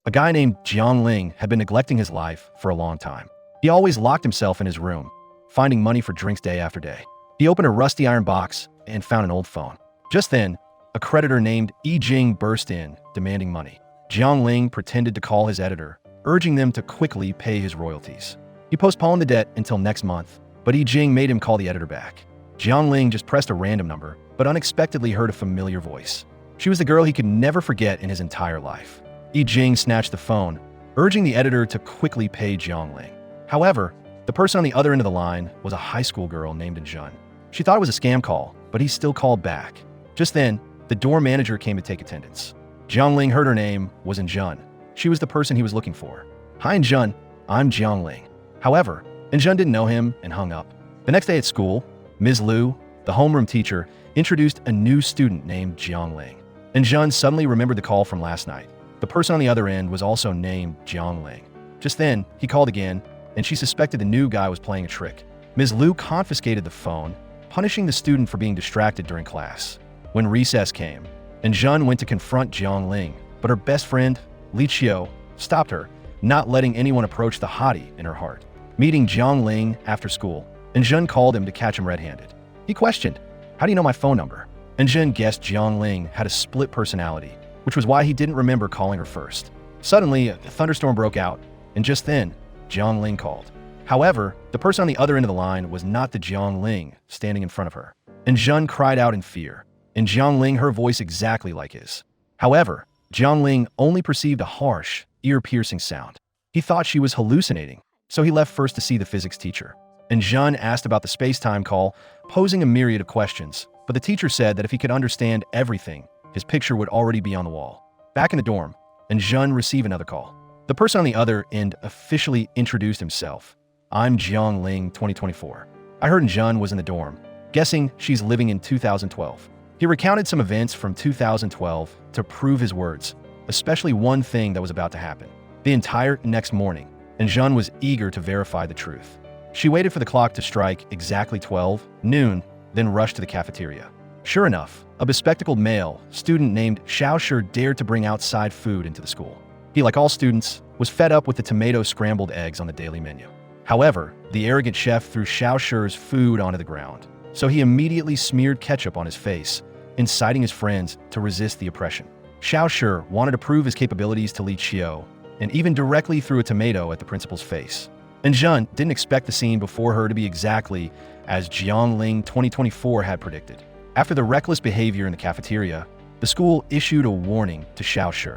A guy named Jiang Ling had been neglecting his life for a long time. He always locked himself in his room, finding money for drinks day after day. He opened a rusty iron box and found an old phone. Just then, a creditor named Yi Jing burst in, demanding money. Jiang Ling pretended to call his editor, urging them to quickly pay his royalties. He postponed the debt until next month, but Yi Jing made him call the editor back. Jiang Ling just pressed a random number, but unexpectedly heard a familiar voice. She was the girl he could never forget in his entire life. Yi Jing snatched the phone, urging the editor to quickly pay Jiang Ling. However, the person on the other end of the line was a high school girl named Jun. She thought it was a scam call, but he still called back. Just then, the door manager came to take attendance. Jiang Ling heard her name was Jun. She was the person he was looking for. "Hi, Jun. I'm Jiang Ling." However, Jun didn't know him and hung up. The next day at school, Ms. Liu, the homeroom teacher, introduced a new student named Jiang Ling. Jun suddenly remembered the call from last night. The person on the other end was also named Jiang Ling. Just then, he called again, and she suspected the new guy was playing a trick. Ms. Liu confiscated the phone, punishing the student for being distracted during class. When recess came, Jun went to confront Jiang Ling, but her best friend, Li Qiu, stopped her, not letting anyone approach the hottie in her heart. Meeting Jiang Ling after school, Jun called him to catch him red-handed. He questioned, "How do you know my phone number?" Jun guessed Jiang Ling had a split personality, which was why he didn't remember calling her first. Suddenly, a thunderstorm broke out, and just then, Jiang Ling called. However, the person on the other end of the line was not the Jiang Ling standing in front of her. Jun cried out in fear, and Jiang Ling heard a voice exactly like his. However, Jiang Ling only perceived a harsh, ear-piercing sound. He thought she was hallucinating, so he left first to see the physics teacher. Jun asked about the space-time call, posing a myriad of questions, but the teacher said that if he could understand everything, his picture would already be on the wall. Back in the dorm, Jun received another call. The person on the other end officially introduced himself. "I'm Jiang Ling, 2024. I heard Jun was in the dorm, guessing she's living in 2012. He recounted some events from 2012 to prove his words, especially one thing that was about to happen. The entire next morning, Jun was eager to verify the truth. She waited for the clock to strike exactly 12 noon, then rushed to the cafeteria. Sure enough, a bespectacled male student named Xiao Shi dared to bring outside food into the school. He, like all students, was fed up with the tomato scrambled eggs on the daily menu. However, the arrogant chef threw Xiao Shi's food onto the ground, so he immediately smeared ketchup on his face, inciting his friends to resist the oppression. Xiao Shi wanted to prove his capabilities to Li Qiu, and even directly threw a tomato at the principal's face. Jun didn't expect the scene before her to be exactly as Jiang Ling 2024 had predicted. After the reckless behavior in the cafeteria, the school issued a warning to Xiao Shi.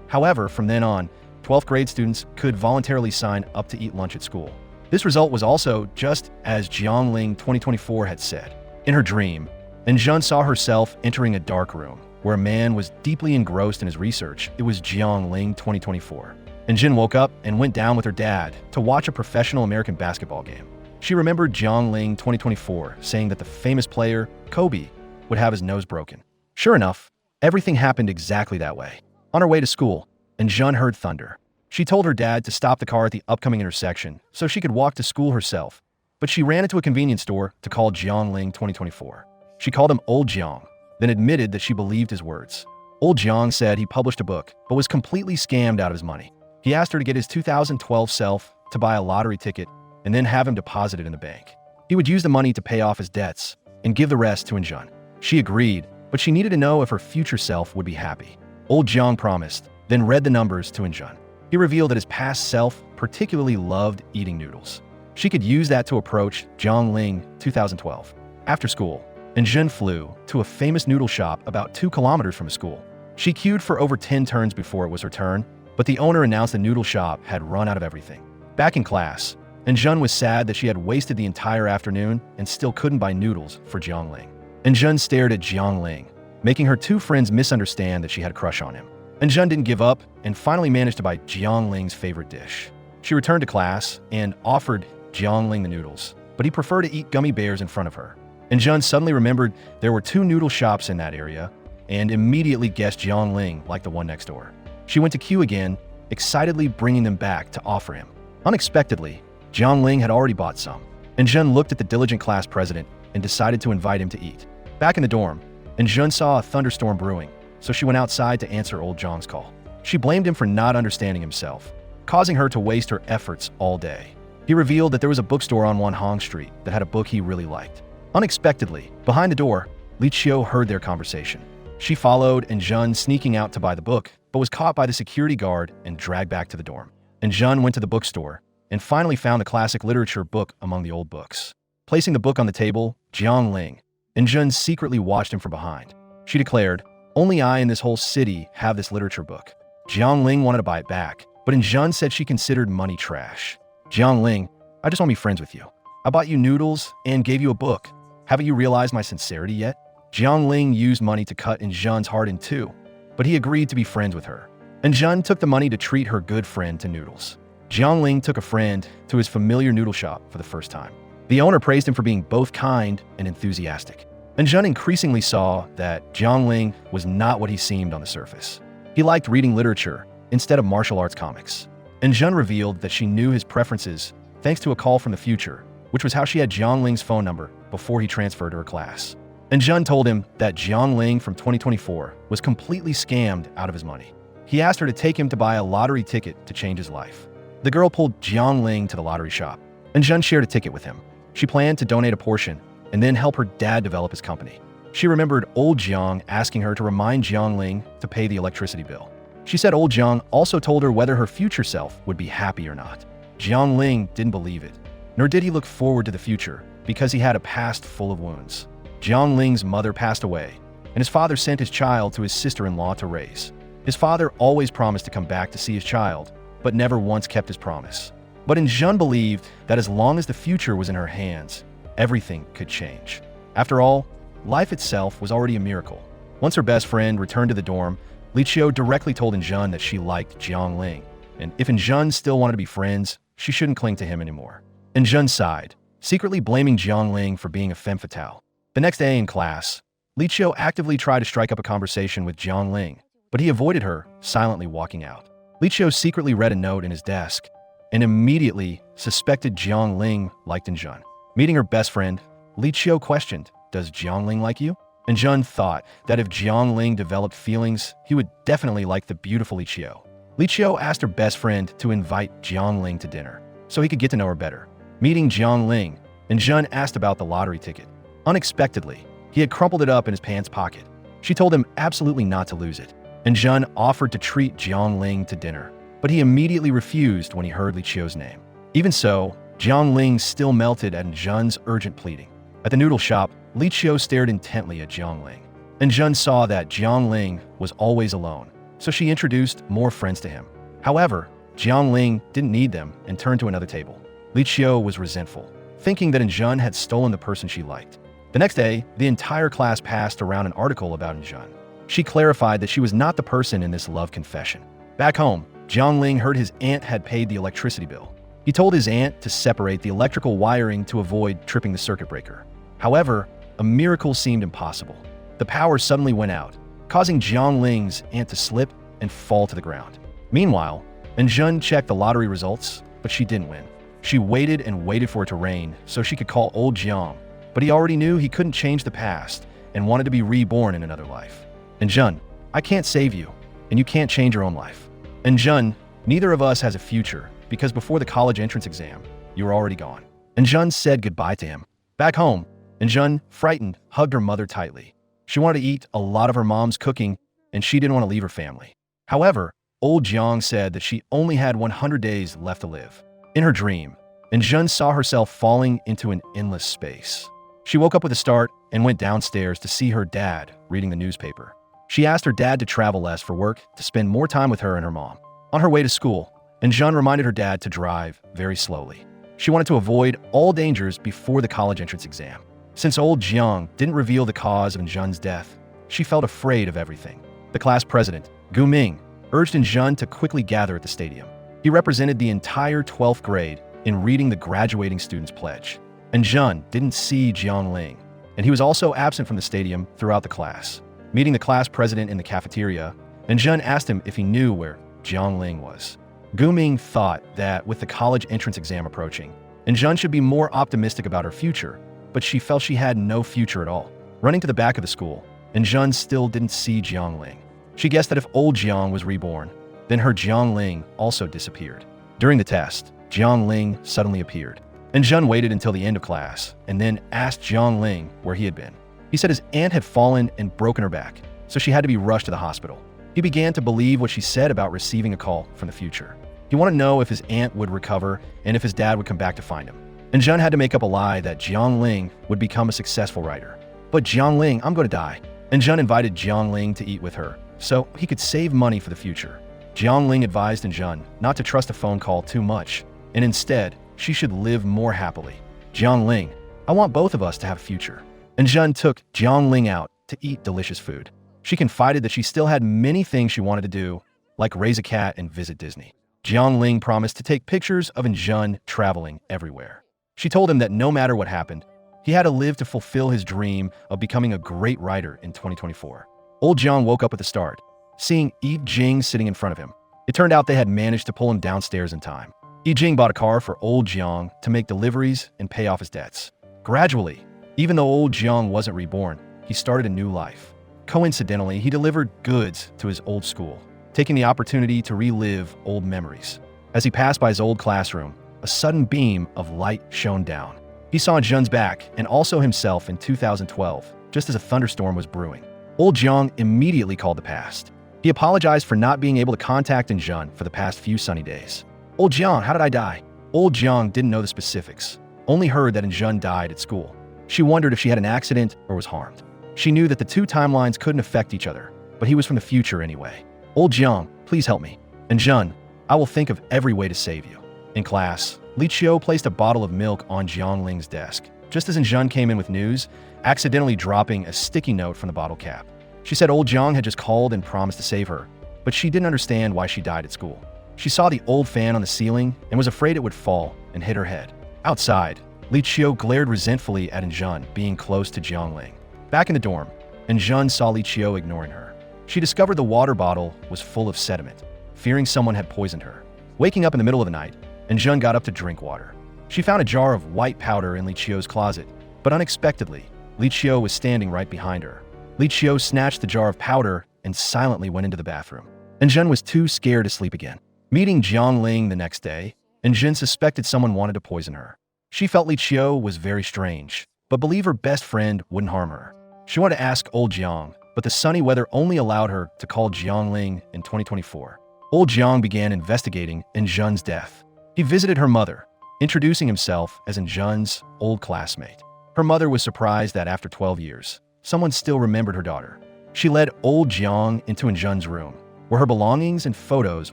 However, from then on, 12th grade students could voluntarily sign up to eat lunch at school. This result was also just as Jiang Ling 2024 had said. In her dream, Jun saw herself entering a dark room where a man was deeply engrossed in his research. It was Jiang Ling 2024. Jun woke up and went down with her dad to watch a professional American basketball game. She remembered Jiang Ling 2024 saying that the famous player, Kobe, would have his nose broken. Sure enough, everything happened exactly that way. On her way to school, Jun heard thunder. She told her dad to stop the car at the upcoming intersection so she could walk to school herself, but she ran into a convenience store to call Jiang Ling 2024. She called him Old Jiang, then admitted that she believed his words. Old Jiang said he published a book, but was completely scammed out of his money. He asked her to get his 2012 self to buy a lottery ticket and then have him deposit it in the bank. He would use the money to pay off his debts and give the rest to Jun. She agreed, but she needed to know if her future self would be happy. Old Jiang promised, then read the numbers to Jun. He revealed that his past self particularly loved eating noodles. She could use that to approach Jiang Ling 2012. After school, Jun flew to a famous noodle shop about 2 kilometers from his school. She queued for over 10 turns before it was her turn, but the owner announced the noodle shop had run out of everything. Back in class, Jun was sad that she had wasted the entire afternoon and still couldn't buy noodles for Jiang Ling. Jun stared at Jiang Ling, making her 2 friends misunderstand that she had a crush on him. Jun didn't give up and finally managed to buy Jiang Ling's favorite dish. She returned to class and offered Jiang Ling the noodles, but he preferred to eat gummy bears in front of her. Jun suddenly remembered there were 2 noodle shops in that area and immediately guessed Jiang Ling like the one next door. She went to queue again, excitedly bringing them back to offer him. Unexpectedly, Jiang Ling had already bought some, Jun looked at the diligent class president and decided to invite him to eat. Back in the dorm, Jun saw a thunderstorm brewing, so she went outside to answer Old Jiang's call. She blamed him for not understanding himself, causing her to waste her efforts all day. He revealed that there was a bookstore on Wanhong Street that had a book he really liked. Unexpectedly, behind the door, Li Qiu heard their conversation. She followed and Jun sneaking out to buy the book, but was caught by the security guard and dragged back to the dorm. And Jun went to the bookstore and finally found a classic literature book among the old books. Placing the book on the table, Jiang Ling and Jun secretly watched him from behind. She declared, "Only I in this whole city have this literature book." Jiang Ling wanted to buy it back, but Jun said she considered money trash. "Jiang Ling, I just want to be friends with you. I bought you noodles and gave you a book. Haven't you realized my sincerity yet?" Jiang Ling used money to cut Jun's heart in two, but he agreed to be friends with her. And Jun took the money to treat her good friend to noodles. Jiang Ling took a friend to his familiar noodle shop for the first time. The owner praised him for being both kind and enthusiastic. And Jun increasingly saw that Jiang Ling was not what he seemed on the surface. He liked reading literature instead of martial arts comics. And Jun revealed that she knew his preferences thanks to a call from the future, which was how she had Jiang Ling's phone number before he transferred to her class. And Jun told him that Jiang Ling from 2024 was completely scammed out of his money. He asked her to take him to buy a lottery ticket to change his life. The girl pulled Jiang Ling to the lottery shop, and Jun shared a ticket with him. She planned to donate a portion and then help her dad develop his company. She remembered old Jiang asking her to remind Jiang Ling to pay the electricity bill. She said old Jiang also told her whether her future self would be happy or not. Jiang Ling didn't believe it, nor did he look forward to the future because he had a past full of wounds. Jiang Ling's mother passed away, and his father sent his child to his sister-in-law to raise. His father always promised to come back to see his child, but never once kept his promise. But Jun believed that as long as the future was in her hands, everything could change. After all, life itself was already a miracle. Once her best friend returned to the dorm, Li Qiu directly told Jun that she liked Jiang Ling, and if Jun still wanted to be friends, she shouldn't cling to him anymore. Jun sighed, secretly blaming Jiang Ling for being a femme fatale. The next day in class, Li Qiu actively tried to strike up a conversation with Jiang Ling, but he avoided her, silently walking out. Li Qiu secretly read a note in his desk and immediately suspected Jiang Ling liked Jun. Meeting her best friend, Li Qiu questioned, "Does Jiang Ling like you?" And Jun thought that if Jiang Ling developed feelings, he would definitely like the beautiful Li Qiu. Li Qiu asked her best friend to invite Jiang Ling to dinner so he could get to know her better. Meeting Jiang Ling, and Jun asked about the lottery ticket. Unexpectedly, he had crumpled it up in his pants pocket. She told him absolutely not to lose it, and Jun offered to treat Jiang Ling to dinner, but he immediately refused when he heard Li Qiu's name. Even so, Jiang Ling still melted at Jun's urgent pleading. At the noodle shop, Li Qiu stared intently at Jiang Ling, and Jun saw that Jiang Ling was always alone, so she introduced more friends to him. However, Jiang Ling didn't need them and turned to another table. Li Qiu was resentful, thinking that Jun had stolen the person she liked. The next day, the entire class passed around an article about Jun. She clarified that she was not the person in this love confession. Back home, Jiang Ling heard his aunt had paid the electricity bill. He told his aunt to separate the electrical wiring to avoid tripping the circuit breaker. However, a miracle seemed impossible. The power suddenly went out, causing Jiang Ling's aunt to slip and fall to the ground. Meanwhile, Jun checked the lottery results, but she didn't win. She waited and waited for it to rain so she could call old Jiang, but he already knew he couldn't change the past and wanted to be reborn in another life. And Jun, I can't save you, and you can't change your own life. And Jun, neither of us has a future because before the college entrance exam, you were already gone. And Jun said goodbye to him. Back home, and Jun, frightened, hugged her mother tightly. She wanted to eat a lot of her mom's cooking, and she didn't want to leave her family. However, old Jiang said that she only had 100 days left to live. In her dream, and Jun saw herself falling into an endless space. She woke up with a start and went downstairs to see her dad reading the newspaper. She asked her dad to travel less for work to spend more time with her and her mom. On her way to school, and Jun reminded her dad to drive very slowly. She wanted to avoid all dangers before the college entrance exam. Since old Jiang didn't reveal the cause of Jun's death, she felt afraid of everything. The class president, Gu Ming, urged Jun to quickly gather at the stadium. He represented the entire 12th grade in reading the graduating students' pledge. And Jun didn't see Jiang Ling, and he was also absent from the stadium throughout the class. Meeting the class president in the cafeteria, and Jun asked him if he knew where Jiang Ling was. Gu Ming thought that with the college entrance exam approaching, and Jun should be more optimistic about her future, but she felt she had no future at all. Running to the back of the school, and Jun still didn't see Jiang Ling. She guessed that if old Jiang was reborn, Then her Jiang Ling also disappeared. During the test, Jiang Ling suddenly appeared, and Jun waited until the end of class and then asked Jiang Ling where he had been. He said his aunt had fallen and broken her back, so she had to be rushed to the hospital. He began to believe what she said about receiving a call from the future. He wanted to know if his aunt would recover and if his dad would come back to find him. And Jun had to make up a lie that Jiang Ling would become a successful writer. But Jiang Ling, I'm going to die. And Jun invited Jiang Ling to eat with her, so he could save money for the future. Jiang Ling advised Jun not to trust a phone call too much, and instead, she should live more happily. Jiang Ling, I want both of us to have a future. And Jun took Jiang Ling out to eat delicious food. She confided that she still had many things she wanted to do, like raise a cat and visit Disney. Jiang Ling promised to take pictures of Jun traveling everywhere. She told him that no matter what happened, he had to live to fulfill his dream of becoming a great writer in 2024. Old Jiang woke up at the start, seeing Yi Jing sitting in front of him. It turned out they had managed to pull him downstairs in time. Yi Jing bought a car for old Jiang to make deliveries and pay off his debts. Gradually, even though old Jiang wasn't reborn, he started a new life. Coincidentally, he delivered goods to his old school, taking the opportunity to relive old memories. As he passed by his old classroom, a sudden beam of light shone down. He saw Jun's back and also himself in 2012, just as a thunderstorm was brewing. Old Jiang immediately called the past. He apologized for not being able to contact Jun for the past few sunny days. Old Jiang, how did I die? Old Jiang didn't know the specifics, only heard that Jun died at school. She wondered if she had an accident or was harmed. She knew that the two timelines couldn't affect each other, but he was from the future anyway. Old Jiang, please help me. And Jun, I will think of every way to save you. In class, Li Qiu placed a bottle of milk on Jiang Ling's desk, just as Jun came in with news, accidentally dropping a sticky note from the bottle cap. She said old Jiang had just called and promised to save her, but she didn't understand why she died at school. She saw the old fan on the ceiling and was afraid it would fall and hit her head. Outside, Li Qiu glared resentfully at Jun being close to Jiang Ling. Back in the dorm, Jun saw Li Qiu ignoring her. She discovered the water bottle was full of sediment, fearing someone had poisoned her. Waking up in the middle of the night, Jun got up to drink water. She found a jar of white powder in Li Qiu's closet, but unexpectedly, Li Qiu was standing right behind her. Li Qiu snatched the jar of powder and silently went into the bathroom. Jun was too scared to sleep again. Meeting Jiang Ling the next day, Jun suspected someone wanted to poison her. She felt Li Qiu was very strange, but believed her best friend wouldn't harm her. She wanted to ask old Jiang, but the sunny weather only allowed her to call Jiang Ling in 2024. Old Jiang began investigating Jun's death. He visited her mother, introducing himself as Jun's old classmate. Her mother was surprised that after 12 years, someone still remembered her daughter. She led old Jiang into Jun's room, where her belongings and photos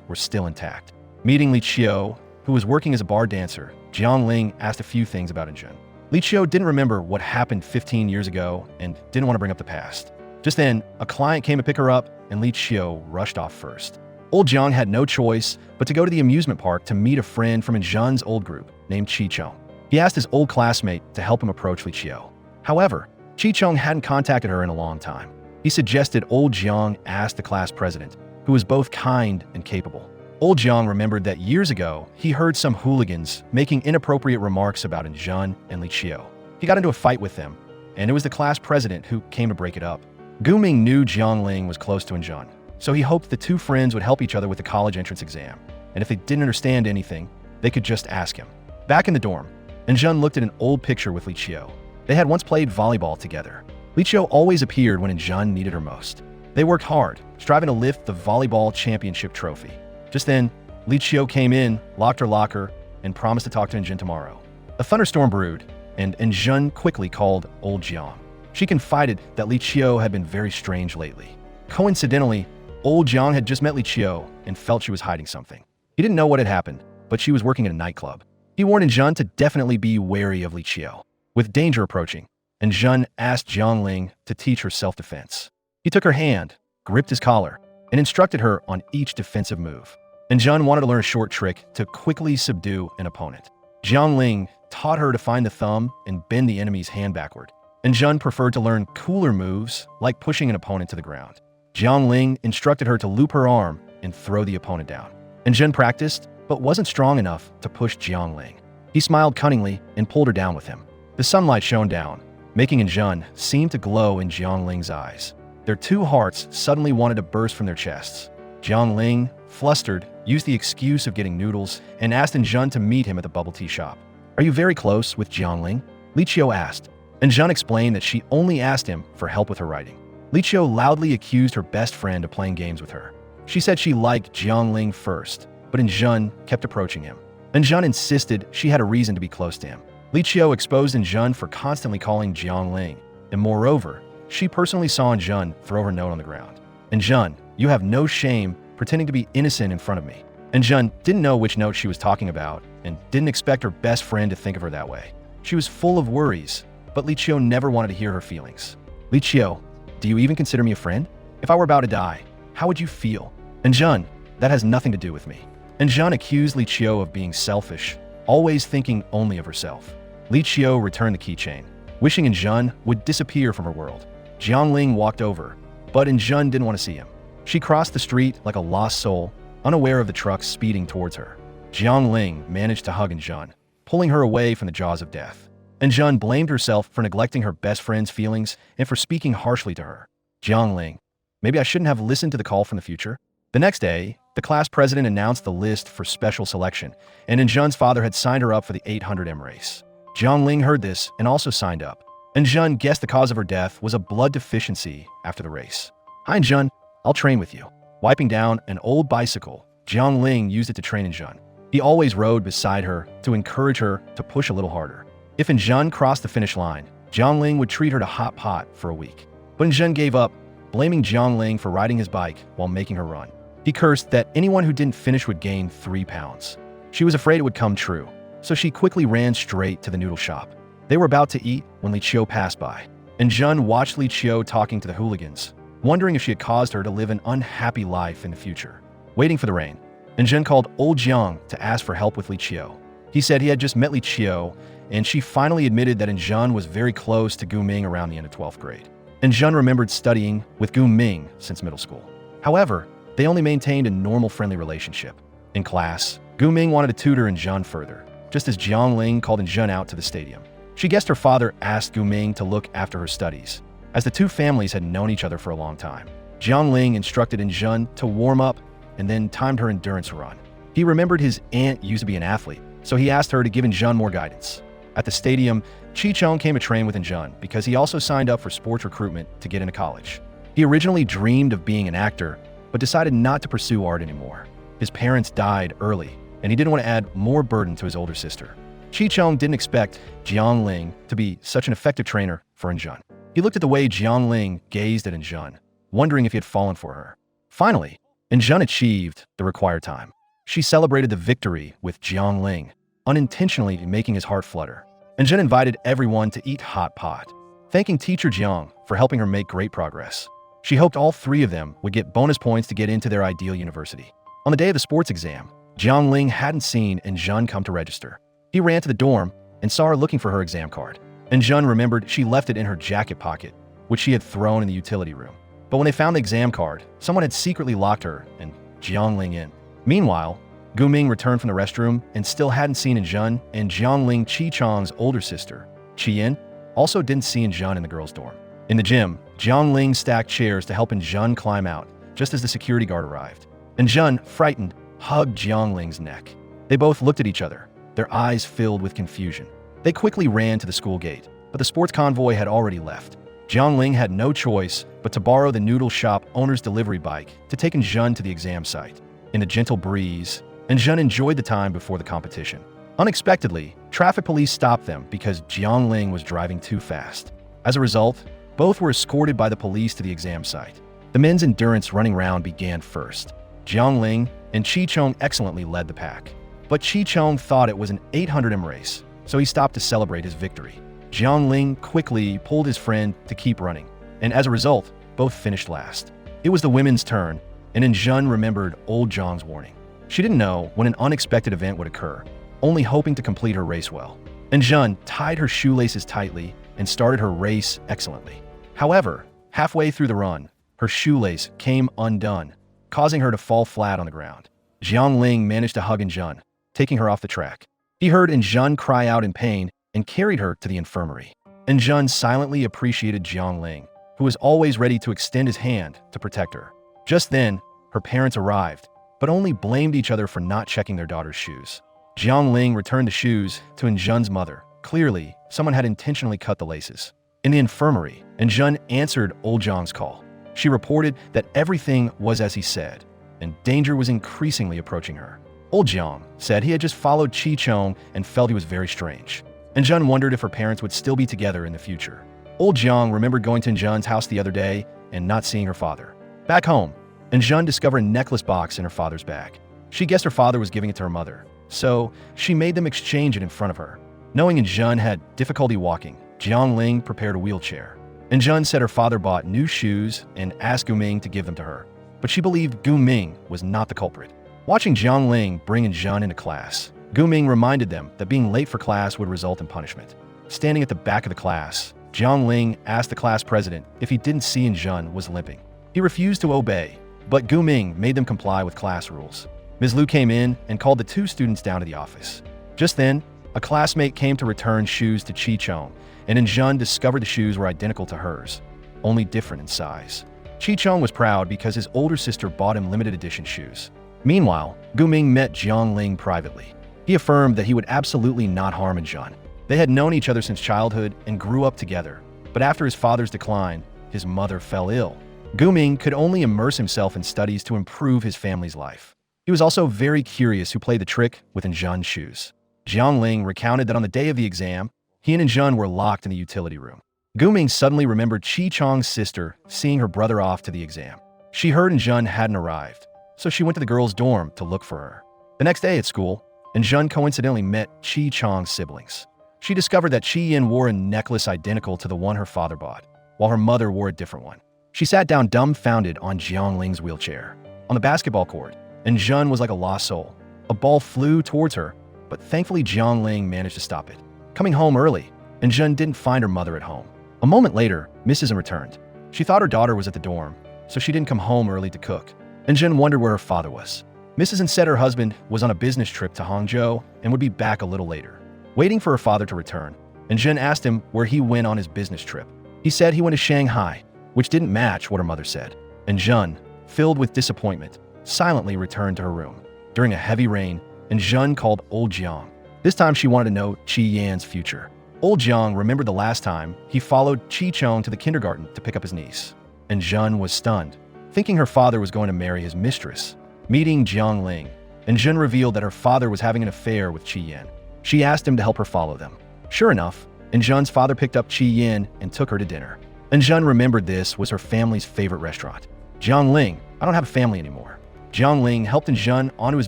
were still intact. Meeting Li Qiu, who was working as a bar dancer, Jiang Ling asked a few things about Jun. Li Qiu didn't remember what happened 15 years ago and didn't want to bring up the past. Just then, a client came to pick her up, and Li Qiu rushed off first. Old Jiang had no choice but to go to the amusement park to meet a friend from Jun's old group named Chi-Chong. He asked his old classmate to help him approach Li Qiu. However, Chi-Chong hadn't contacted her in a long time. He suggested old Jiang ask the class president, who was both kind and capable. Old Jiang remembered that years ago, he heard some hooligans making inappropriate remarks about Jun and Li Qiu. He got into a fight with them, and it was the class president who came to break it up. Guming knew Jiang Ling was close to Jun, so he hoped the two friends would help each other with the college entrance exam, and if they didn't understand anything, they could just ask him. Back in the dorm, Jun looked at an old picture with Li Qiu. They had once played volleyball together. Li Qiu always appeared when Jun needed her most. They worked hard, striving to lift the volleyball championship trophy. Just then, Li Qiu came in, locked her locker, and promised to talk to Jun tomorrow. A thunderstorm brewed, and Jun quickly called old Jiang. She confided that Li Qiu had been very strange lately. Coincidentally, old Jiang had just met Li Qiu and felt she was hiding something. He didn't know what had happened, but she was working at a nightclub. He warned Jun to definitely be wary of Li Qiu. With danger approaching, Jun asked Jiang Ling to teach her self-defense. He took her hand, gripped his collar, and instructed her on each defensive move. Jun wanted to learn a short trick to quickly subdue an opponent. Jiang Ling taught her to find the thumb and bend the enemy's hand backward. Jun preferred to learn cooler moves like pushing an opponent to the ground. Jiang Ling instructed her to loop her arm and throw the opponent down. Jun practiced, but wasn't strong enough to push Jiang Ling. He smiled cunningly and pulled her down with him. The sunlight shone down, making Jun seem to glow in Jiang Ling's eyes. Their two hearts suddenly wanted to burst from their chests. Jiang Ling flustered, used the excuse of getting noodles and asked Jun to meet him at the bubble tea shop. "Are you very close with Jiangling?" Li Qiu asked, and Jun explained that she only asked him for help with her writing. Li Qiu loudly accused her best friend of playing games with her. She said she liked Jiangling first, but Jun kept approaching him. Jun insisted she had a reason to be close to him. Li Qiu exposed Jun for constantly calling Jiangling, and moreover, she personally saw Jun throw her note on the ground. "Jun, you have no shame pretending to be innocent in front of me." Jun didn't know which note she was talking about and didn't expect her best friend to think of her that way. She was full of worries, but Li Qiu never wanted to hear her feelings. "Li Qiu, do you even consider me a friend? If I were about to die, how would you feel?" Jun, "That has nothing to do with me." Jun accused Li Qiu of being selfish, always thinking only of herself. Li Qiu returned the keychain, wishing Jun would disappear from her world. Jiangling walked over, but Jun didn't want to see him. She crossed the street like a lost soul, unaware of the truck speeding towards her. Jiangling managed to hug Jun, pulling her away from the jaws of death. Jun blamed herself for neglecting her best friend's feelings and for speaking harshly to her. "Jiangling, maybe I shouldn't have listened to the call from the future." The next day, the class president announced the list for special selection, and Jun's father had signed her up for the 800m race. Jiangling heard this and also signed up. Jun guessed the cause of her death was a blood deficiency after the race. "Hi, Jun, I'll train with you." Wiping down an old bicycle, Jiangling used it to train Jun. He always rode beside her to encourage her to push a little harder. If Jun crossed the finish line, Jiangling would treat her to hot pot for a week. But Jun gave up, blaming Jiangling for riding his bike while making her run. He cursed that anyone who didn't finish would gain 3 pounds. She was afraid it would come true, so she quickly ran straight to the noodle shop. They were about to eat when Li Qiu passed by, and Jun watched Li Qiu talking to the hooligans, wondering if she had caused her to live an unhappy life in the future. Waiting for the rain, Jun called old Jiang to ask for help with Li Qiu. He said he had just met Li Qiu, and she finally admitted that Jun was very close to Gu Ming around the end of 12th grade. Jun remembered studying with Gu Ming since middle school. However, they only maintained a normal friendly relationship. In class, Gu Ming wanted to tutor Jun further, just as Jiangling called Jun out to the stadium. She guessed her father asked Gu Ming to look after her studies, as the two families had known each other for a long time. Jiangling instructed Jun to warm up and then timed her endurance run. He remembered his aunt used to be an athlete, so he asked her to give Jun more guidance. At the stadium, Chi-Chong came to train with Jun because he also signed up for sports recruitment to get into college. He originally dreamed of being an actor, but decided not to pursue art anymore. His parents died early, and he didn't want to add more burden to his older sister. Chi-Chong didn't expect Jiangling to be such an effective trainer for Jun. He looked at the way Jiangling gazed at Jun, wondering if he had fallen for her. Finally, Jun achieved the required time. She celebrated the victory with Jiangling, unintentionally making his heart flutter. Jun invited everyone to eat hot pot, thanking teacher Jiang for helping her make great progress. She hoped all 3 of them would get bonus points to get into their ideal university. On the day of the sports exam, Jiangling hadn't seen Jun come to register. He ran to the dorm and saw her looking for her exam card. Jun remembered she left it in her jacket pocket, which she had thrown in the utility room. But when they found the exam card, someone had secretly locked her and Jiangling in. Meanwhile, Gu Ming returned from the restroom and still hadn't seen Jun, and Jiangling, Chi-Chong's older sister, Chi-Yin, also didn't see Jun in the girls' dorm. In the gym, Jiangling stacked chairs to help Jun climb out, just as the security guard arrived. Jun, frightened, hugged Jiangling's neck. They both looked at each other, their eyes filled with confusion. They quickly ran to the school gate, but the sports convoy had already left. Jiangling had no choice but to borrow the noodle shop owner's delivery bike to take Jun to the exam site. In the gentle breeze, Jun enjoyed the time before the competition. Unexpectedly, traffic police stopped them because Jiangling was driving too fast. As a result, both were escorted by the police to the exam site. The men's endurance running round began first. Jiangling and Chi-Chong excellently led the pack. But Chi-Chong thought it was an 800m race, so he stopped to celebrate his victory. Jiangling quickly pulled his friend to keep running, and as a result, both finished last. It was the women's turn, and Jun remembered old Zhang's warning. She didn't know when an unexpected event would occur, only hoping to complete her race well. Jun tied her shoelaces tightly and started her race excellently. However, halfway through the run, her shoelace came undone, causing her to fall flat on the ground. Jiangling managed to hug Jun, taking her off the track. He heard Jun cry out in pain and carried her to the infirmary. Jun silently appreciated Jiangling, who was always ready to extend his hand to protect her. Just then, her parents arrived, but but only blamed each other for not checking their daughter's shoes. Jiang Ling returned the shoes to Injun's mother. Clearly, someone had intentionally cut the laces. In the infirmary, Injun answered old Jiang's call. She reported that everything was as he said, and danger was increasingly approaching her. Old Jiang said he had just followed Chi Chong and felt he was very strange. Injun wondered if her parents would still be together in the future. Old Jiang remembered going to Injun's house the other day and not seeing her father. Back home, Injun discovered a necklace box in her father's bag. She guessed her father was giving it to her mother, so she made them exchange it in front of her. Knowing Injun had difficulty walking, Jiang Ling prepared a wheelchair. Injun said her father bought new shoes and asked Gu Ming to give them to her, but she believed Gu Ming was not the culprit. Watching Jiang Ling bring Injun into class, Gu Ming reminded them that being late for class would result in punishment. Standing at the back of the class, Jiang Ling asked the class president if he didn't see Injun was limping. He refused to obey, but Gu Ming made them comply with class rules. Ms. Liu came in and called the two students down to the office. Just then, a classmate came to return shoes to Chi Chong, and Injun discovered the shoes were identical to hers, only different in size. Chi Chong was proud because his older sister bought him limited edition shoes. Meanwhile, Gu Ming met Jiang Ling privately. He affirmed that he would absolutely not harm Injun. They had known each other since childhood and grew up together, but after his father's decline, his mother fell ill. Gu Ming could only immerse himself in studies to improve his family's life. He was also very curious who played the trick with Injun's shoes. Jiang Ling recounted that on the day of the exam, he and Injun were locked in the utility room. Gu Ming suddenly remembered Chi Chong's sister seeing her brother off to the exam. She heard Injun hadn't arrived, so she went to the girls' dorm to look for her. The next day at school, Injun coincidentally met Chi Chong's siblings. She discovered that Chi Yin wore a necklace identical to the one her father bought, while her mother wore a different one. She sat down dumbfounded on Jiang Ling's wheelchair. On the basketball court, Injun was like a lost soul. A ball flew towards her, but thankfully Jiang Ling managed to stop it. Coming home early, Injun didn't find her mother at home. A moment later, Mrs. returned. She thought her daughter was at the dorm, so she didn't come home early to cook. Injun wondered where her father was. Mrs. said her husband was on a business trip to Hangzhou and would be back a little later. Waiting for her father to return, Injun asked him where he went on his business trip. He said he went to Shanghai, which didn't match what her mother said. Injun, filled with disappointment, silently returned to her room. During a heavy rain, Injun called Old Jiang. This time she wanted to know Chi Yan's future. Old Jiang remembered the last time he followed Chi Chong to the kindergarten to pick up his niece. Injun was stunned, thinking her father was going to marry his mistress. Meeting Jiang Ling, Injun revealed that her father was having an affair with Chi Yan. She asked him to help her follow them. Sure enough, Injun's father picked up Chi Yan and took her to dinner. Injun remembered this was her family's favorite restaurant. Jiang Ling, I don't have a family anymore. Jiang Ling helped Injun onto his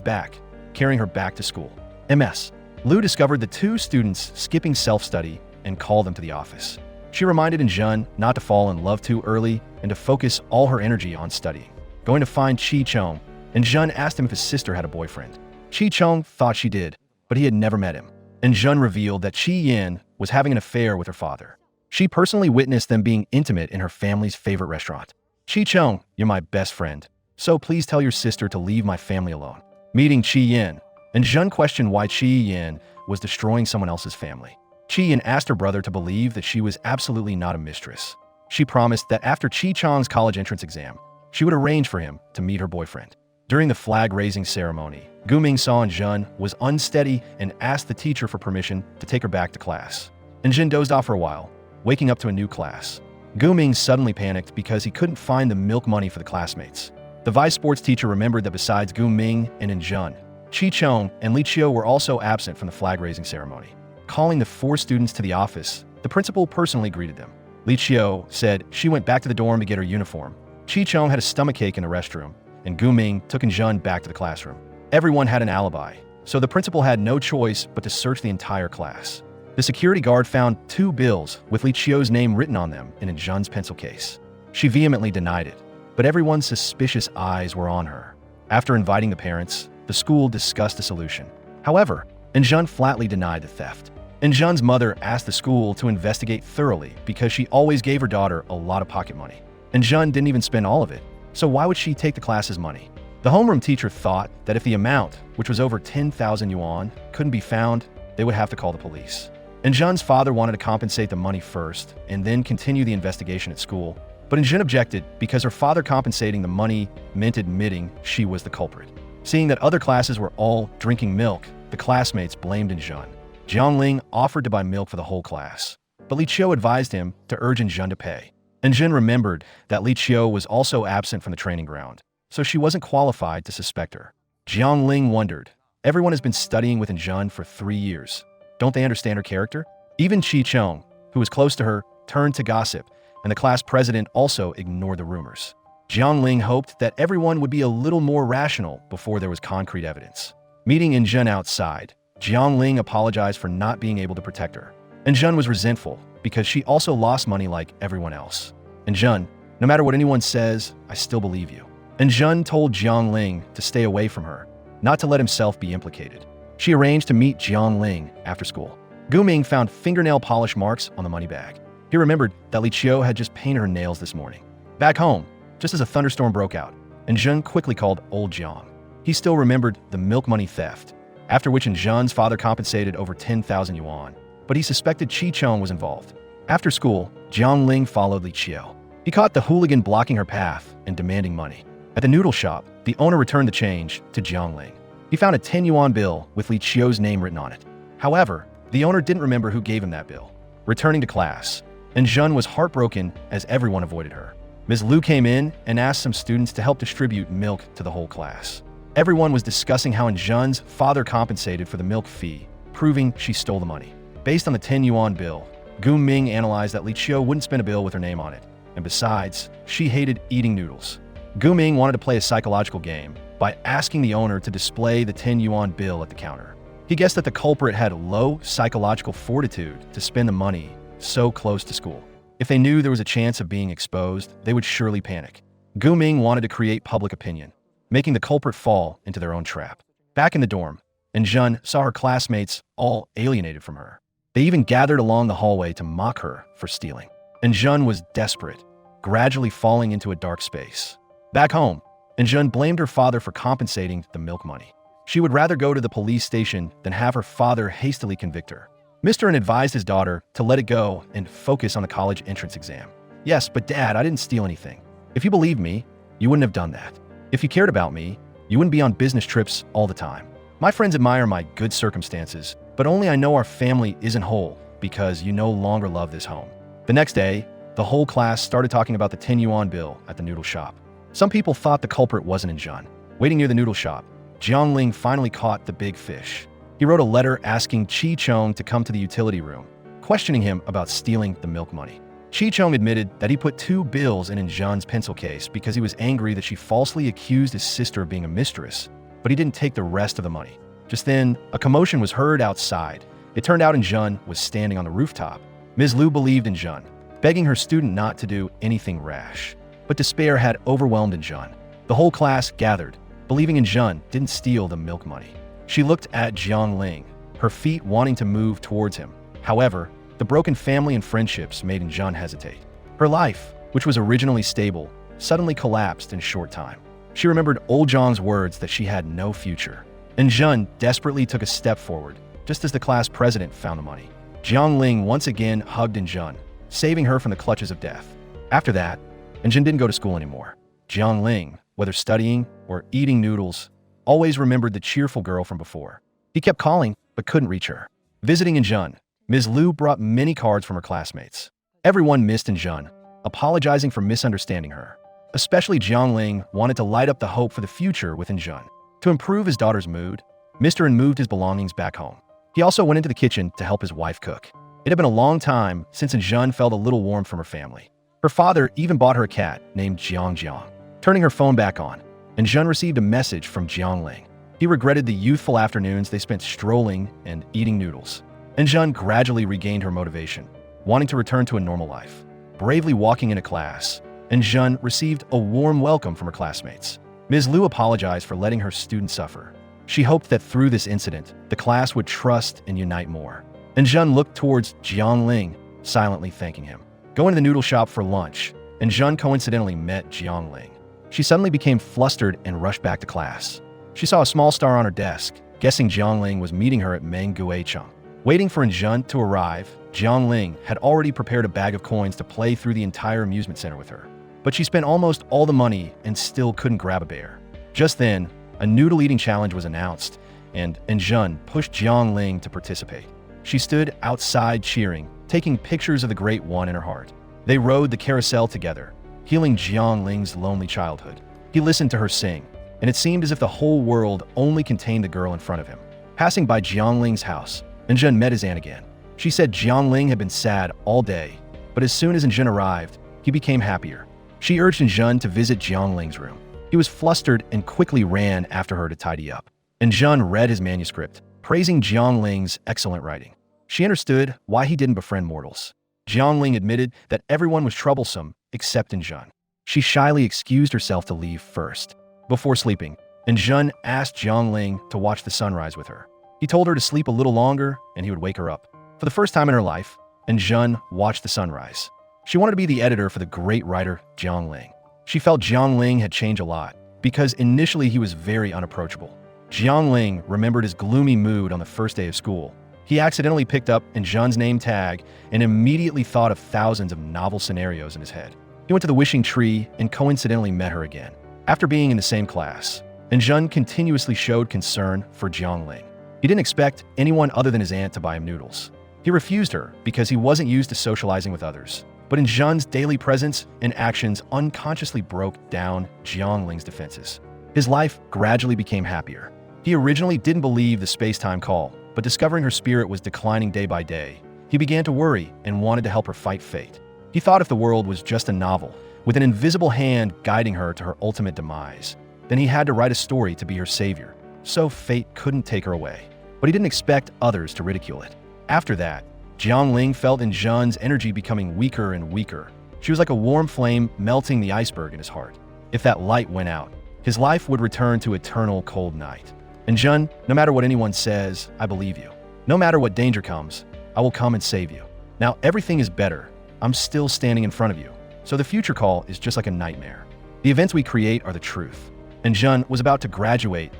back, carrying her back to school. MS. Liu discovered the two students skipping self-study and called them to the office. She reminded Injun not to fall in love too early and to focus all her energy on studying. Going to find Chi Chong, Injun asked him if his sister had a boyfriend. Chi Chong thought she did, but he had never met him. Injun revealed that Chi Yin was having an affair with her father. She personally witnessed them being intimate in her family's favorite restaurant. Chi Chong, you're my best friend, so please tell your sister to leave my family alone. Meeting Chi Yin, Injun questioned why Chi Yin was destroying someone else's family. Chi Yin asked her brother to believe that she was absolutely not a mistress. She promised that after Chi Chong's college entrance exam, she would arrange for him to meet her boyfriend. During the flag-raising ceremony, Gu Ming saw Injun was unsteady and asked the teacher for permission to take her back to class. Injun dozed off for a while, waking up to a new class. Gu Ming suddenly panicked because he couldn't find the milk money for the classmates. The vice sports teacher remembered that besides Gu Ming and Injun, Chi Chong and Li Qiu were also absent from the flag-raising ceremony. Calling the four students to the office, the principal personally greeted them. Li Qiu said she went back to the dorm to get her uniform. Chi Chong had a stomachache in the restroom, and Gu Ming took Injun back to the classroom. Everyone had an alibi, so the principal had no choice but to search the entire class. The security guard found 2 bills with Li Qiu's name written on them in Injun's pencil case. She vehemently denied it, but everyone's suspicious eyes were on her. After inviting the parents, the school discussed a solution. However, Injun flatly denied the theft. Injun's mother asked the school to investigate thoroughly because she always gave her daughter a lot of pocket money. Injun didn't even spend all of it, so why would she take the class's money? The homeroom teacher thought that if the amount, which was over 10,000 yuan, couldn't be found, they would have to call the police. Injun's father wanted to compensate the money first and then continue the investigation at school, but Injun objected because her father compensating the money meant admitting she was the culprit. Seeing that other classes were all drinking milk, the classmates blamed Injun. Jiangling offered to buy milk for the whole class, but Li Qiu advised him to urge Injun to pay. Injun remembered that Li Qiu was also absent from the training ground, so she wasn't qualified to suspect her. Jiangling wondered, everyone has been studying with Injun for 3 years. Don't they understand her character? Even Qi Cheng, who was close to her, turned to gossip, and the class president also ignored the rumors. Jiangling hoped that everyone would be a little more rational before there was concrete evidence. Meeting Injun outside, Jiangling apologized for not being able to protect her. Injun was resentful because she also lost money like everyone else. Injun, no matter what anyone says, I still believe you. Injun told Jiangling to stay away from her, not to let himself be implicated. She arranged to meet Jiangling after school. Guming found fingernail polish marks on the money bag. He remembered that Li Qiu had just painted her nails this morning. Back home, just as a thunderstorm broke out, Injun quickly called old Jiang. He still remembered the milk money theft, after which Injun's father compensated over 10,000 yuan, but he suspected Qi Cheng was involved. After school, Jiangling followed Li Qiu. He caught the hooligan blocking her path and demanding money. At the noodle shop, the owner returned the change to Jiangling. He found a 10 yuan bill with Li Qiu's name written on it. However, the owner didn't remember who gave him that bill. Returning to class, Injun was heartbroken as everyone avoided her. Ms. Liu came in and asked some students to help distribute milk to the whole class. Everyone was discussing how Injun's father compensated for the milk fee, proving she stole the money. Based on the 10 yuan bill, Gu Ming analyzed that Li Qiu wouldn't spend a bill with her name on it, and besides, she hated eating noodles. Gu Ming wanted to play a psychological game by asking the owner to display the 10 yuan bill at the counter. He guessed that the culprit had low psychological fortitude to spend the money so close to school. If they knew there was a chance of being exposed, they would surely panic. Gu Ming wanted to create public opinion, making the culprit fall into their own trap. Back in the dorm, Injun saw her classmates all alienated from her. They even gathered along the hallway to mock her for stealing. Injun was desperate, gradually falling into a dark space. Back home, Injun blamed her father for compensating the milk money. She would rather go to the police station than have her father hastily convict her. Mr. N advised his daughter to let it go and focus on the college entrance exam. Yes, but Dad, I didn't steal anything. If you believed me, you wouldn't have done that. If you cared about me, you wouldn't be on business trips all the time. My friends admire my good circumstances, but only I know our family isn't whole because you no longer love this home. The next day, the whole class started talking about the 10 yuan bill at the noodle shop. Some people thought the culprit wasn't Injun. Waiting near the noodle shop, Jiangling finally caught the big fish. He wrote a letter asking Qi Cheng to come to the utility room, questioning him about stealing the milk money. Qi Cheng admitted that he put 2 bills in Injun's pencil case because he was angry that she falsely accused his sister of being a mistress, but he didn't take the rest of the money. Just then, a commotion was heard outside. It turned out Injun was standing on the rooftop. Ms. Liu believed Injun, begging her student not to do anything rash. But despair had overwhelmed Injun. The whole class gathered, believing Injun didn't steal the milk money. She looked at Jiangling, her feet wanting to move towards him. However, the broken family and friendships made Injun hesitate. Her life, which was originally stable, suddenly collapsed in a short time. She remembered old Zhang's words that she had no future. Injun desperately took a step forward, just as the class president found the money. Jiangling once again hugged Injun, saving her from the clutches of death. After that, Injun didn't go to school anymore. Jiangling, whether studying or eating noodles, always remembered the cheerful girl from before. He kept calling, but couldn't reach her. Visiting Injun, Ms. Liu brought many cards from her classmates. Everyone missed Injun, apologizing for misunderstanding her. Especially Jiangling wanted to light up the hope for the future with Injun. To improve his daughter's mood, Mr. N moved his belongings back home. He also went into the kitchen to help his wife cook. It had been a long time since Injun felt a little warmth from her family. Her father even bought her a cat named Jiang. Turning her phone back on, Injun received a message from Jiangling. He regretted the youthful afternoons they spent strolling and eating noodles. Injun gradually regained her motivation, wanting to return to a normal life. Bravely walking into class, Injun received a warm welcome from her classmates. Ms. Liu apologized for letting her student suffer. She hoped that through this incident, the class would trust and unite more. Injun looked towards Jiangling, silently thanking him. Going to the noodle shop for lunch, Injun coincidentally met Jiangling. She suddenly became flustered and rushed back to class. She saw a small star on her desk, guessing Jiangling was meeting her at Mengguicheng. Waiting for Injun to arrive, Jiangling had already prepared a bag of coins to play through the entire amusement center with her. But she spent almost all the money and still couldn't grab a bear. Just then, a noodle-eating challenge was announced, and Jun pushed Jiang Ling to participate. She stood outside cheering, taking pictures of the Great One in her heart. They rode the carousel together, healing Jiang Ling's lonely childhood. He listened to her sing, and it seemed as if the whole world only contained the girl in front of him. Passing by Jiang Ling's house, Jun met his aunt again. She said Jiang Ling had been sad all day, but as soon as Jun arrived, he became happier. She urged Jun to visit Jiang Ling's room. He was flustered and quickly ran after her to tidy up. Jun read his manuscript, praising Jiang Ling's excellent writing. She understood why he didn't befriend mortals. Jiang Ling admitted that everyone was troublesome except Jun. She shyly excused herself to leave first. Before sleeping, Jun asked Jiang Ling to watch the sunrise with her. He told her to sleep a little longer and he would wake her up. For the first time in her life, Jun watched the sunrise. She wanted to be the editor for the great writer Jiang Ling. She felt Jiang Ling had changed a lot, because initially he was very unapproachable. Jiang Ling remembered his gloomy mood on the first day of school. He accidentally picked up Jun's name tag and immediately thought of thousands of novel scenarios in his head. He went to the wishing tree and coincidentally met her again. After being in the same class, Jun continuously showed concern for Jiang Ling. He didn't expect anyone other than his aunt to buy him noodles. He refused her because he wasn't used to socializing with others. But Jun's daily presence and actions unconsciously broke down Jiang Ling's defenses. His life gradually became happier. He originally didn't believe the space-time call, but discovering her spirit was declining day by day, he began to worry and wanted to help her fight fate. He thought if the world was just a novel, with an invisible hand guiding her to her ultimate demise, then he had to write a story to be her savior, so fate couldn't take her away. But he didn't expect others to ridicule it. After that, Jiang Ling felt Jun's energy becoming weaker and weaker. She was like a warm flame melting the iceberg in his heart. If that light went out, his life would return to eternal cold night. Jun, no matter what anyone says, I believe you. No matter what danger comes, I will come and save you. Now everything is better. I'm still standing in front of you. So the future call is just like a nightmare. The events we create are the truth. Jun was about to graduate.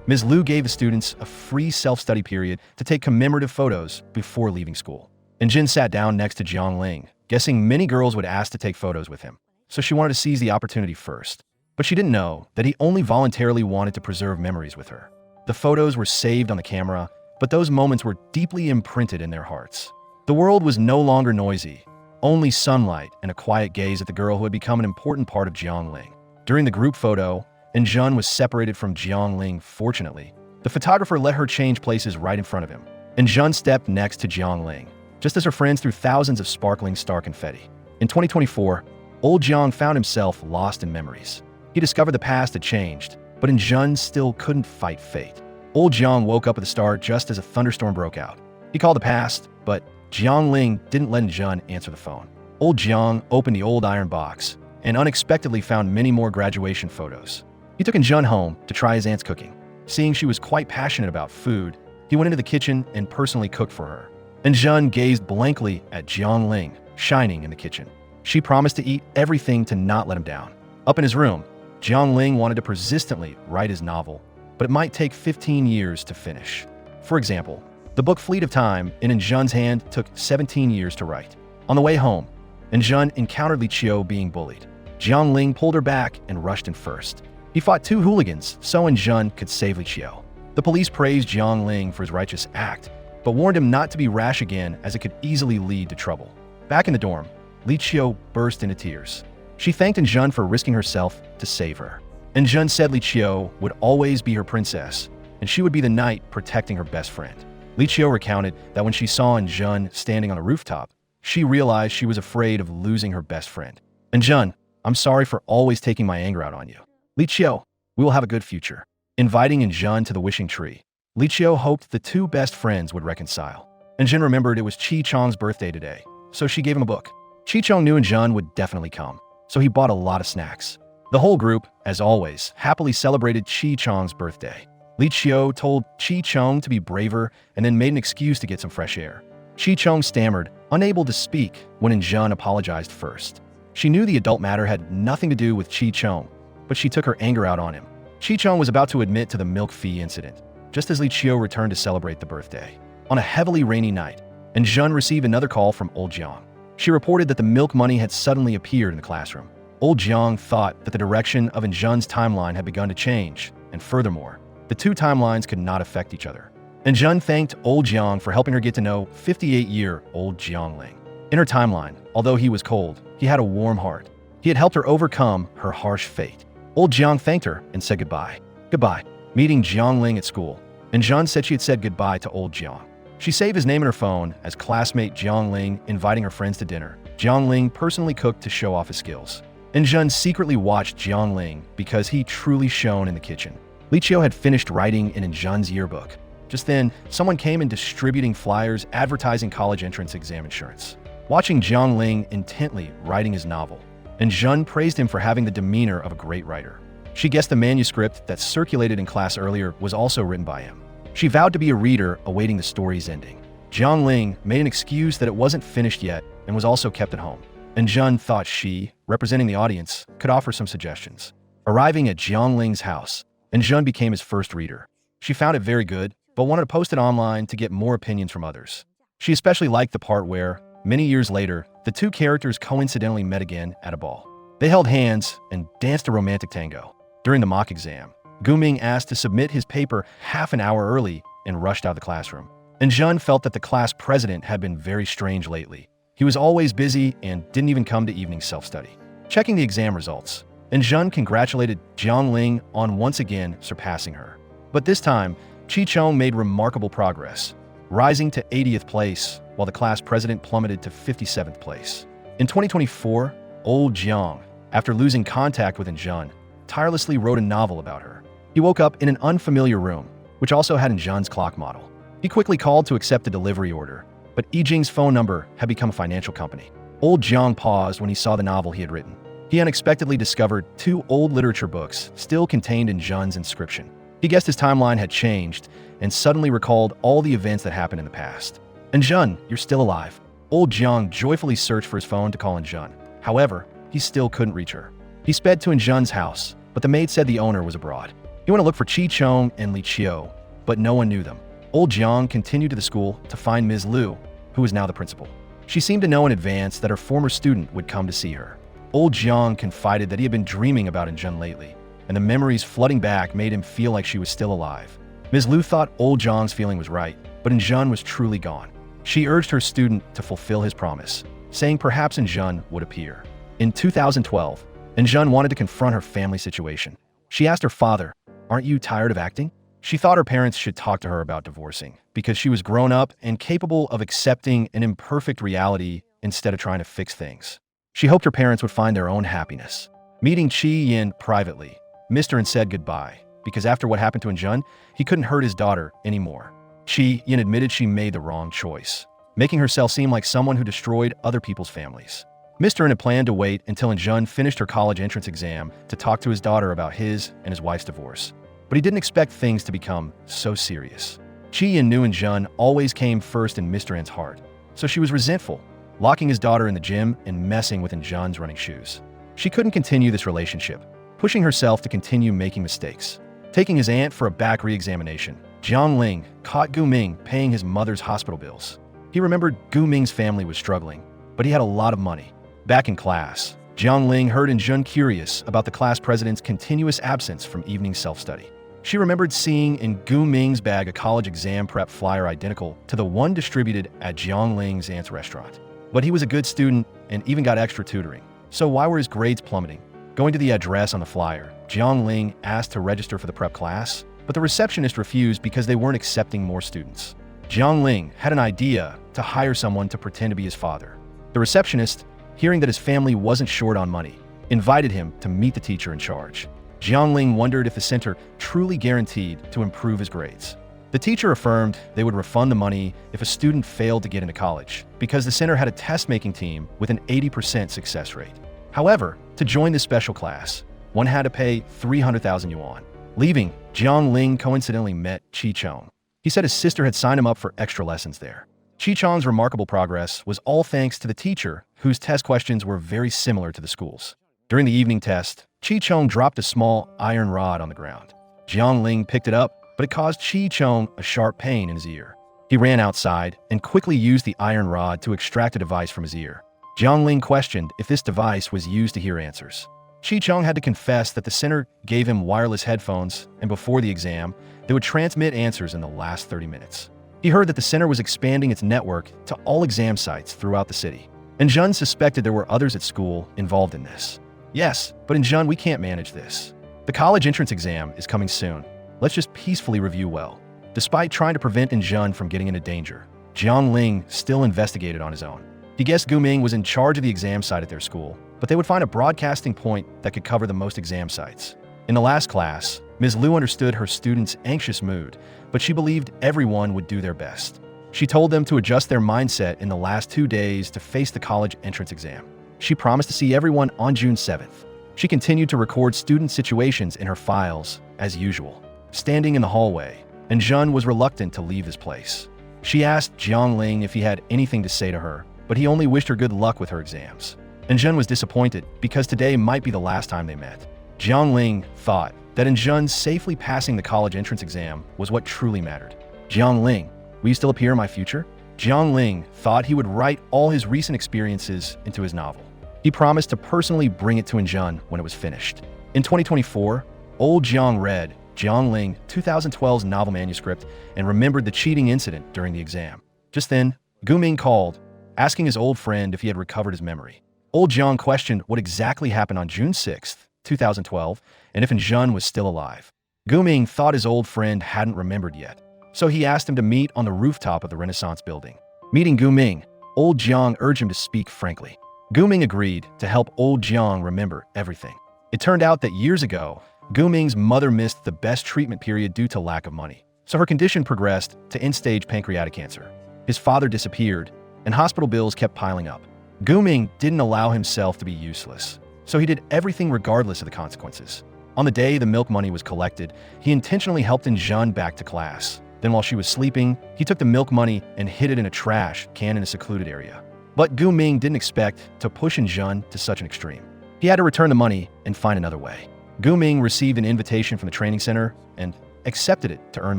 Ms. Liu gave the students a free self-study period to take commemorative photos before leaving school. Jun sat down next to Jiang Ling, guessing many girls would ask to take photos with him. So she wanted to seize the opportunity first. But she didn't know that he only voluntarily wanted to preserve memories with her. The photos were saved on the camera, but those moments were deeply imprinted in their hearts. The world was no longer noisy, only sunlight and a quiet gaze at the girl who had become an important part of Jiang Ling. During the group photo, Jun was separated from Jiang Ling fortunately. The photographer let her change places right in front of him, and Jun stepped next to Jiang Ling, just as her friends threw thousands of sparkling star confetti. In 2024, old Jiang found himself lost in memories. He discovered the past had changed, but Jun still couldn't fight fate. Old Jiang woke up at the start just as a thunderstorm broke out. He called the past, but Jiang Ling didn't let Jun answer the phone. Old Jiang opened the old iron box and unexpectedly found many more graduation photos. He took Jun home to try his aunt's cooking. Seeing she was quite passionate about food, he went into the kitchen and personally cooked for her. Jun gazed blankly at Jiang Ling, shining in the kitchen. She promised to eat everything to not let him down. Up in his room, Jiang Ling wanted to persistently write his novel, but it might take 15 years to finish. For example, the book Fleet of Time in Jun's hand took 17 years to write. On the way home, Jun encountered Li Qiu being bullied. Jiang Ling pulled her back and rushed in first. He fought two hooligans so Jun could save Li Qiu. The police praised Jiang Ling for his righteous act, but warned him not to be rash again as it could easily lead to trouble. Back in the dorm, Li Qiu burst into tears. She thanked Jun for risking herself to save her. Jun said Li Qiu would always be her princess, and she would be the knight protecting her best friend. Li Qiu recounted that when she saw Jun standing on a rooftop, she realized she was afraid of losing her best friend. Jun, I'm sorry for always taking my anger out on you. Li Qiu, we will have a good future. Inviting Jun to the wishing tree, Li Qiu hoped the two best friends would reconcile. Jun remembered it was Chi Chong's birthday today, so she gave him a book. Chi Chong knew Jun would definitely come, so he bought a lot of snacks. The whole group, as always, happily celebrated Chi Chong's birthday. Li Qiu told Chi Chong to be braver and then made an excuse to get some fresh air. Chi Chong stammered, unable to speak, when Jun apologized first. She knew the adult matter had nothing to do with Chi Chong, but she took her anger out on him. Chi Chong was about to admit to the milk fee incident, just as Li Qiu returned to celebrate the birthday. On a heavily rainy night, Jun received another call from old Jiang. She reported that the milk money had suddenly appeared in the classroom. Old Jiang thought that the direction of Injun's timeline had begun to change, and furthermore, the two timelines could not affect each other. Injun thanked Old Jiang for helping her get to know 58-year-old Jiangling. In her timeline, although he was cold, he had a warm heart. He had helped her overcome her harsh fate. Old Jiang thanked her and said goodbye. Goodbye. Meeting Jiangling at school, Injun said she had said goodbye to Old Jiang. She saved his name in her phone as classmate Jiangling inviting her friends to dinner. Jiangling personally cooked to show off his skills. Injun secretly watched Jiangling because he truly shone in the kitchen. Li Qiu had finished writing in Injun's yearbook. Just then, someone came in distributing flyers advertising college entrance exam insurance. Watching Jiangling intently writing his novel, Injun praised him for having the demeanor of a great writer. She guessed the manuscript that circulated in class earlier was also written by him. She vowed to be a reader awaiting the story's ending. Jiangling made an excuse that it wasn't finished yet and was also kept at home. Injun thought she, representing the audience, could offer some suggestions. Arriving at Jiangling's house, Injun became his first reader. She found it very good, but wanted to post it online to get more opinions from others. She especially liked the part where, many years later, the two characters coincidentally met again at a ball. They held hands and danced a romantic tango. During the mock exam, Guming asked to submit his paper half an hour early and rushed out of the classroom. Injun felt that the class president had been very strange lately. He was always busy and didn't even come to evening self-study. Checking the exam results, Injun congratulated Jiangling on once again surpassing her. But this time, Chi-Chong made remarkable progress, rising to 80th place, while the class president plummeted to 57th place. In 2024, Old Jiang, after losing contact with Injun, tirelessly wrote a novel about her. He woke up in an unfamiliar room, which also had Injun's clock model. He quickly called to accept a delivery order, but Yijing's phone number had become a financial company. Old Jiang paused when he saw the novel he had written. He unexpectedly discovered 2 old literature books still contained Injun's inscription. He guessed his timeline had changed and suddenly recalled all the events that happened in the past. Injun, you're still alive. Old Jiang joyfully searched for his phone to call Injun. However, he still couldn't reach her. He sped to Injun's house, but the maid said the owner was abroad. He went to look for Chi-Chong and Li Qiu, but no one knew them. Old Jiang continued to the school to find Ms. Liu, who was now the principal. She seemed to know in advance that her former student would come to see her. Old Jiang confided that he had been dreaming about Injun lately, and the memories flooding back made him feel like she was still alive. Ms. Liu thought Old Jiang's feeling was right, but Injun was truly gone. She urged her student to fulfill his promise, saying perhaps Injun would appear. In 2012, Injun wanted to confront her family situation. She asked her father, "Aren't you tired of acting?" She thought her parents should talk to her about divorcing, because she was grown up and capable of accepting an imperfect reality instead of trying to fix things. She hoped her parents would find their own happiness. Meeting Chi Yin privately, Mr. and said goodbye, because after what happened to Injun, he couldn't hurt his daughter anymore. Chi Yin admitted she made the wrong choice, making herself seem like someone who destroyed other people's families. Mr. had planned to wait until Injun finished her college entrance exam to talk to his daughter about his and his wife's divorce. But he didn't expect things to become so serious. Chi Yin knew Injun always came first in Mr. N's heart, so she was resentful, locking his daughter in the gym and messing with Injun's running shoes. She couldn't continue this relationship, pushing herself to continue making mistakes. Taking his aunt for a back re-examination, Jiangling caught Gu Ming paying his mother's hospital bills. He remembered Gu Ming's family was struggling, but he had a lot of money. Back in class, Jiangling heard Injun curious about the class president's continuous absence from evening self-study. She remembered seeing in Gu Ming's bag a college exam prep flyer identical to the one distributed at Jiangling's aunt's restaurant. But he was a good student and even got extra tutoring. So why were his grades plummeting? Going to the address on the flyer, Jiangling asked to register for the prep class, but the receptionist refused because they weren't accepting more students. Jiangling had an idea to hire someone to pretend to be his father. The receptionist, hearing that his family wasn't short on money, invited him to meet the teacher in charge. Jiangling wondered if the center truly guaranteed to improve his grades. The teacher affirmed they would refund the money if a student failed to get into college, because the center had a test-making team with an 80% success rate. However, to join this special class, one had to pay 300,000 yuan. Leaving, Jiangling coincidentally met Chi-Chong. He said his sister had signed him up for extra lessons there. Chi-Chong's remarkable progress was all thanks to the teacher, whose test questions were very similar to the school's. During the evening test, Chi-Chong dropped a small iron rod on the ground. Jiangling picked it up, but it caused Chi-Chong a sharp pain in his ear. He ran outside and quickly used the iron rod to extract a device from his ear. Jiang Ling questioned if this device was used to hear answers. Chi Cheng had to confess that the center gave him wireless headphones, and before the exam, they would transmit answers in the last 30 minutes. He heard that the center was expanding its network to all exam sites throughout the city, and Jun suspected there were others at school involved in this. Yes, but in Jun, we can't manage this. The college entrance exam is coming soon. Let's just peacefully review well. Despite trying to prevent Jun from getting into danger, Jiang Ling still investigated on his own. He guessed Gu Ming was in charge of the exam site at their school, but they would find a broadcasting point that could cover the most exam sites. In the last class, Ms. Liu understood her students' anxious mood, but she believed everyone would do their best. She told them to adjust their mindset in the last 2 days to face the college entrance exam. She promised to see everyone on June 7th. She continued to record student situations in her files, as usual, standing in the hallway, and Jun was reluctant to leave this place. She asked Jiang Ling if he had anything to say to her, but he only wished her good luck with her exams. And Jun was disappointed because today might be the last time they met. Jiang Ling thought that Jun safely passing the college entrance exam was what truly mattered. Jiang Ling, will you still appear in my future? Jiang Ling thought he would write all his recent experiences into his novel. He promised to personally bring it to Jun when it was finished. In 2024, old Jiang read Jiang Ling 2012's novel manuscript and remembered the cheating incident during the exam. Just then, Gu Ming called, asking his old friend if he had recovered his memory. Old Jiang questioned what exactly happened on June 6, 2012, and if Jun was still alive. Gu Ming thought his old friend hadn't remembered yet, so he asked him to meet on the rooftop of the Renaissance building. Meeting Gu Ming, old Jiang urged him to speak frankly. Gu Ming agreed to help old Jiang remember everything. It turned out that years ago, Gu Ming's mother missed the best treatment period due to lack of money, so her condition progressed to end-stage pancreatic cancer. His father disappeared, and hospital bills kept piling up. Gu Ming didn't allow himself to be useless, so he did everything regardless of the consequences. On the day the milk money was collected, he intentionally helped Jun back to class. Then while she was sleeping, he took the milk money and hid it in a trash can in a secluded area. But Gu Ming didn't expect to push Jun to such an extreme. He had to return the money and find another way. Gu Ming received an invitation from the training center and accepted it to earn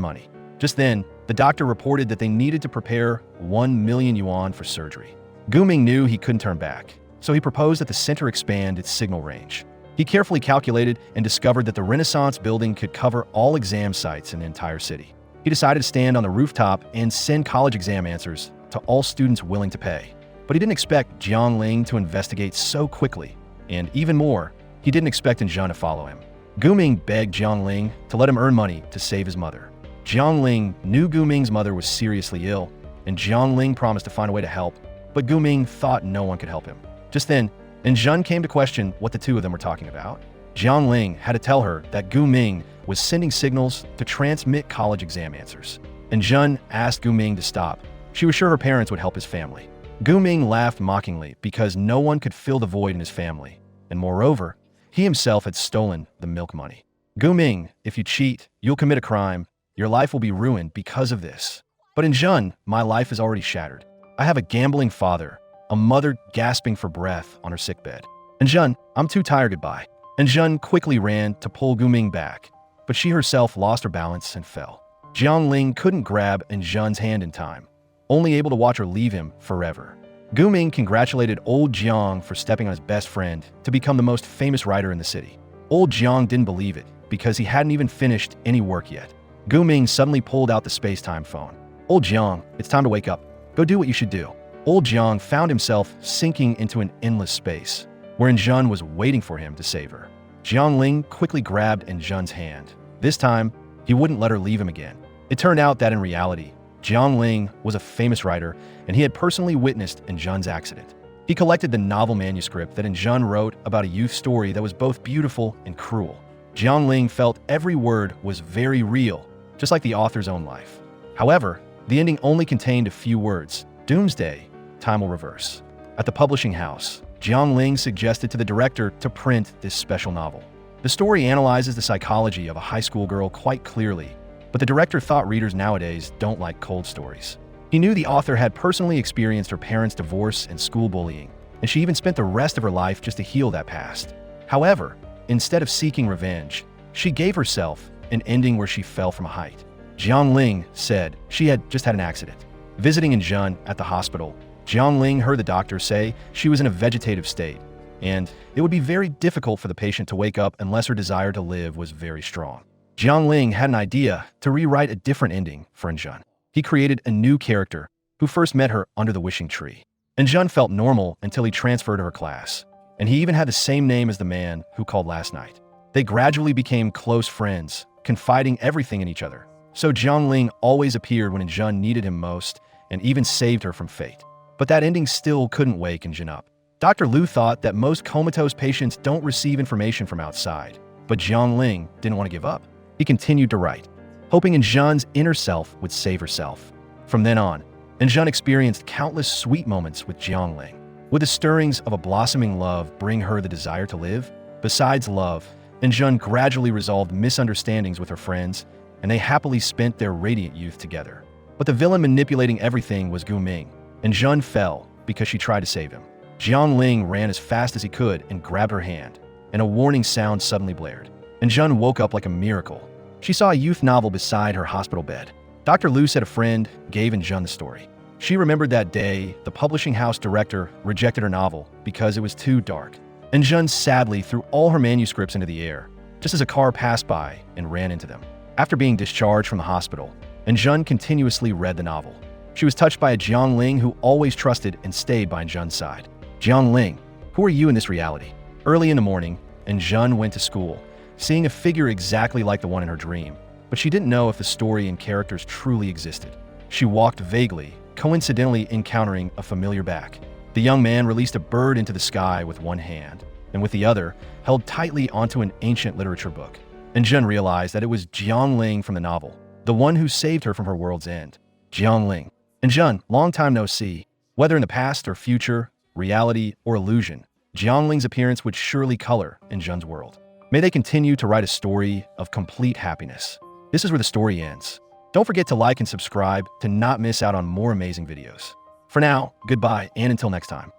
money. Just then, the doctor reported that they needed to prepare 1 million yuan for surgery. Gu Ming knew he couldn't turn back, so he proposed that the center expand its signal range. He carefully calculated and discovered that the Renaissance building could cover all exam sites in the entire city. He decided to stand on the rooftop and send college exam answers to all students willing to pay. But he didn't expect Jiang Ling to investigate so quickly, and even more, he didn't expect Jun to follow him. Gu Ming begged Jiang Ling to let him earn money to save his mother. Jiang Ling knew Gu Ming's mother was seriously ill, and Jiang Ling promised to find a way to help, but Gu Ming thought no one could help him. Just then, Jun came to question what the two of them were talking about. Jiang Ling had to tell her that Gu Ming was sending signals to transmit college exam answers, and Jun asked Gu Ming to stop. She was sure her parents would help his family. Gu Ming laughed mockingly because no one could fill the void in his family, and moreover, he himself had stolen the milk money. Gu Ming, if you cheat, you'll commit a crime. Your life will be ruined because of this. But in Jun, my life is already shattered. I have a gambling father, a mother gasping for breath on her sickbed. And Jun, I'm too tired, goodbye. And Jun quickly ran to pull Gu Ming back, but she herself lost her balance and fell. Jiang Ling couldn't grab Jun's hand in time, only able to watch her leave him forever. Gu Ming congratulated old Jiang for stepping on his best friend to become the most famous writer in the city. Old Jiang didn't believe it because he hadn't even finished any work yet. Gu Ming suddenly pulled out the space-time phone. Old Jiang, it's time to wake up. Go do what you should do. Old Jiang found himself sinking into an endless space, wherein Jun was waiting for him to save her. Jiang Ling quickly grabbed Jun's hand. This time, he wouldn't let her leave him again. It turned out that in reality, Jiang Ling was a famous writer, and he had personally witnessed Jun's accident. He collected the novel manuscript that Jun wrote about a youth story that was both beautiful and cruel. Jiang Ling felt every word was very real, just like the author's own life. However, the ending only contained a few words: Doomsday, time will reverse. At the publishing house, Jiang Ling suggested to the director to print this special novel. The story analyzes the psychology of a high school girl quite clearly, but the director thought readers nowadays don't like cold stories. He knew the author had personally experienced her parents' divorce and school bullying, and she even spent the rest of her life just to heal that past. However, instead of seeking revenge, she gave herself an ending where she fell from a height. Jiang Ling said she had just had an accident. Visiting Jun at the hospital, Jiangling heard the doctor say she was in a vegetative state, and it would be very difficult for the patient to wake up unless her desire to live was very strong. Jiangling had an idea to rewrite a different ending for Injun. He created a new character who first met her under the wishing tree. Injun felt normal until he transferred to her class, and he even had the same name as the man who called last night. They gradually became close friends, confiding everything in each other. So Jiangling always appeared when Injun needed him most and even saved her from fate. But that ending still couldn't wake Injun up. Dr. Liu thought that most comatose patients don't receive information from outside, but Jiangling didn't want to give up. He continued to write, hoping Injun's inner self would save herself. From then on, Injun experienced countless sweet moments with Jiangling. Would the stirrings of a blossoming love bring her the desire to live? Besides love, Injun gradually resolved misunderstandings with her friends, and they happily spent their radiant youth together. But the villain manipulating everything was Gu Ming. Injun fell because she tried to save him. Jiangling ran as fast as he could and grabbed her hand, and a warning sound suddenly blared. Injun woke up like a miracle. She saw a youth novel beside her hospital bed. Dr. Liu said a friend gave Injun the story. She remembered that day the publishing house director rejected her novel because it was too dark. Injun sadly threw all her manuscripts into the air, just as a car passed by and ran into them. After being discharged from the hospital, Injun continuously read the novel. She was touched by a Jiangling who always trusted and stayed by Injun's side. Jiangling, who are you in this reality? Early in the morning, Injun went to school, seeing a figure exactly like the one in her dream, but she didn't know if the story and characters truly existed. She walked vaguely, coincidentally encountering a familiar back. The young man released a bird into the sky with one hand, and with the other, held tightly onto an ancient literature book. Injun realized that it was Jiangling from the novel, the one who saved her from her world's end. Jiangling. Injun, long time no see. Whether in the past or future, reality or illusion, Jiangling's appearance would surely color Injun's world. May they continue to write a story of complete happiness. This is where the story ends. Don't forget to like and subscribe to not miss out on more amazing videos. For now, goodbye and until next time.